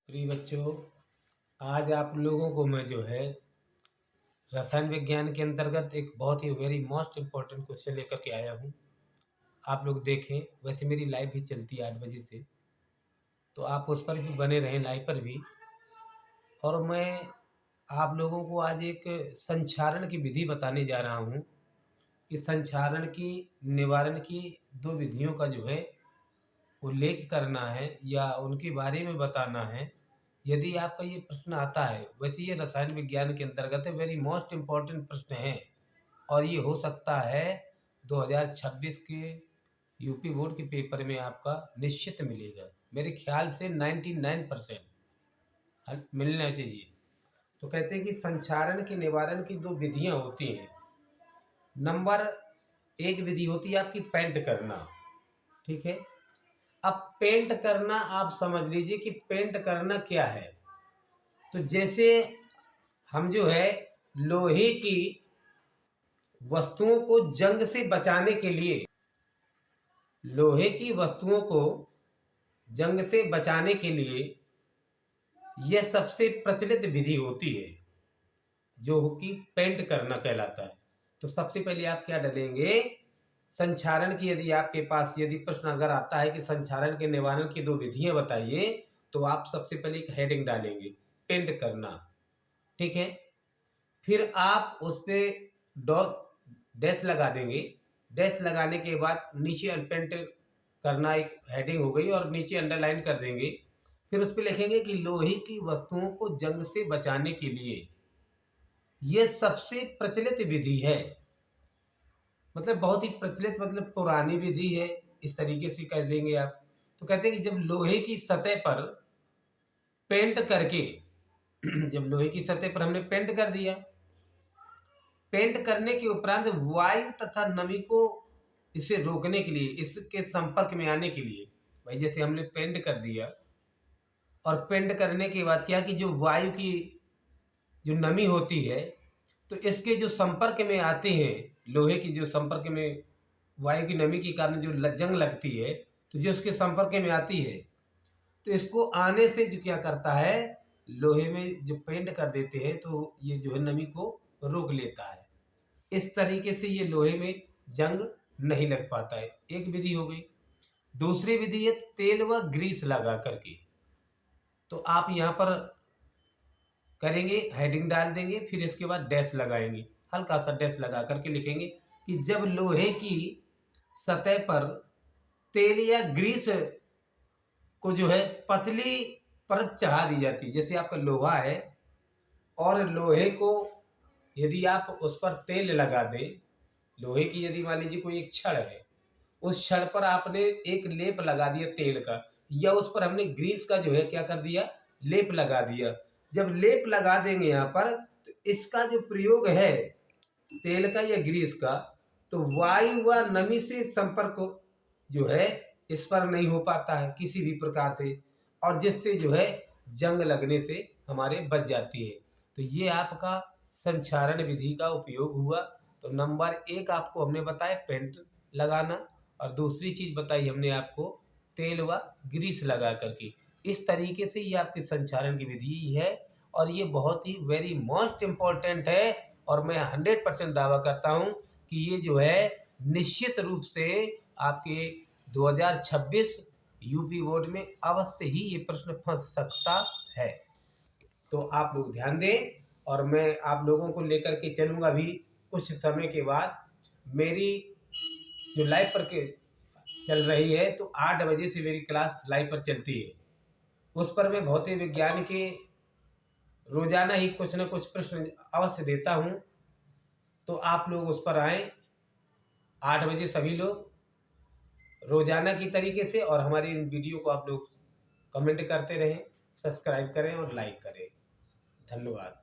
प्रिय बच्चों, आज आप लोगों को मैं जो है रसायन विज्ञान के अंतर्गत एक बहुत ही वेरी मोस्ट इम्पोर्टेंट क्वेश्चन लेकर के आया हूँ। आप लोग देखें, वैसे मेरी लाइव भी चलती है 8 बजे से, तो आप उस पर भी बने रहें, लाइव पर भी। और मैं आप लोगों को आज एक संक्षारण की विधि बताने जा रहा हूँ कि संक्षारण की निवारण की 2 विधियों का जो है उल्लेख करना है या उनके बारे में बताना है। यदि आपका ये प्रश्न आता है, वैसे ये रसायन विज्ञान के अंतर्गत है, वेरी मोस्ट इम्पॉर्टेंट प्रश्न है और ये हो सकता है 2026 के यूपी बोर्ड के पेपर में आपका निश्चित मिलेगा। मेरे ख्याल से 99% मिलना चाहिए। तो कहते हैं कि संक्षारण के निवारण की 2 विधियां होती हैं। नंबर 1 विधि होती है आपकी पेंट करना, ठीक है। अब पेंट करना आप समझ लीजिए कि पेंट करना क्या है। तो जैसे हम जो है लोहे की वस्तुओं को जंग से बचाने के लिए, लोहे की वस्तुओं को जंग से बचाने के लिए यह सबसे प्रचलित विधि होती है जो कि पेंट करना कहलाता है। तो सबसे पहले आप क्या डालेंगे, संक्षारण की, यदि आपके पास यदि प्रश्न अगर आता है कि संक्षारण के निवारण की 2 विधियां बताइए, तो आप सबसे पहले एक हेडिंग डालेंगे, पेंट करना, ठीक है। फिर आप उस पर डैश लगा देंगे। डैश लगाने के बाद नीचे पेंट करना एक हेडिंग हो गई और नीचे अंडरलाइन कर देंगे। फिर उस पर लिखेंगे कि लोहे की वस्तुओं को जंग से बचाने के लिए यह सबसे प्रचलित विधि है। मतलब बहुत ही प्रचलित, मतलब पुरानी विधि है, इस तरीके से कह देंगे आप। तो कहते हैं कि जब लोहे की सतह पर पेंट करके जब लोहे की सतह पर हमने पेंट कर दिया, पेंट करने के उपरांत वायु तथा नमी को इसे रोकने के लिए, इसके संपर्क में आने के लिए, भाई जैसे हमने पेंट कर दिया और पेंट करने के बाद क्या कि जो वायु की जो नमी होती है, तो इसके जो संपर्क में आते हैं, लोहे की जो संपर्क में वायु की नमी के कारण जो जंग लगती है, तो जो इसके संपर्क में आती है, तो इसको आने से जो क्या करता है, लोहे में जो पेंट कर देते हैं तो ये जो है नमी को रोक लेता है। इस तरीके से ये लोहे में जंग नहीं लग पाता है। एक विधि हो गई। दूसरी विधि है तेल व ग्रीस लगा करके। तो आप यहाँ पर करेंगे, हेडिंग डाल देंगे, फिर इसके बाद डैश लगाएंगे, हल्का सा डैश लगा करके लिखेंगे कि जब लोहे की सतह पर तेल या ग्रीस को जो है पतली परत चढ़ा दी जाती है। जैसे आपका लोहा है और लोहे को यदि आप उस पर तेल लगा दें, लोहे की यदि मान लीजिए कोई एक छड़ है, उस छड़ पर आपने एक लेप लगा दिया तेल का, या उस पर हमने ग्रीस का जो है क्या कर दिया, लेप लगा दिया। जब लेप लगा देंगे यहाँ पर, तो इसका जो प्रयोग है तेल का या ग्रीस का, तो वायु व नमी से संपर्क जो है इस पर नहीं हो पाता है किसी भी प्रकार से, और जिससे जो है जंग लगने से हमारे बच जाती है। तो ये आपका संक्षारण विधि का उपयोग हुआ। तो नंबर 1 आपको हमने बताया पेंट लगाना, और दूसरी चीज बताई हमने आपको तेल व ग्रीस लगा करके। इस तरीके से ये आपकी संक्षारण की विधि है और ये बहुत ही वेरी मोस्ट इम्पोर्टेंट है। और मैं 100% दावा करता हूँ कि ये जो है निश्चित रूप से आपके 2026 यूपी बोर्ड में अवश्य ही ये प्रश्न फंस सकता है। तो आप लोग ध्यान दें, और मैं आप लोगों को लेकर के चलूँगा भी कुछ समय के बाद। मेरी जो लाइव पर के चल रही है, तो 8 बजे से मेरी क्लास लाइव पर चलती है। उस पर मैं भौतिक विज्ञान के रोजाना ही कुछ न कुछ प्रश्न अवश्य देता हूँ। तो आप लोग उस पर आएँ 8 बजे सभी लोग रोजाना की तरीके से, और हमारी इन वीडियो को आप लोग कमेंट करते रहें, सब्सक्राइब करें और लाइक करें। धन्यवाद।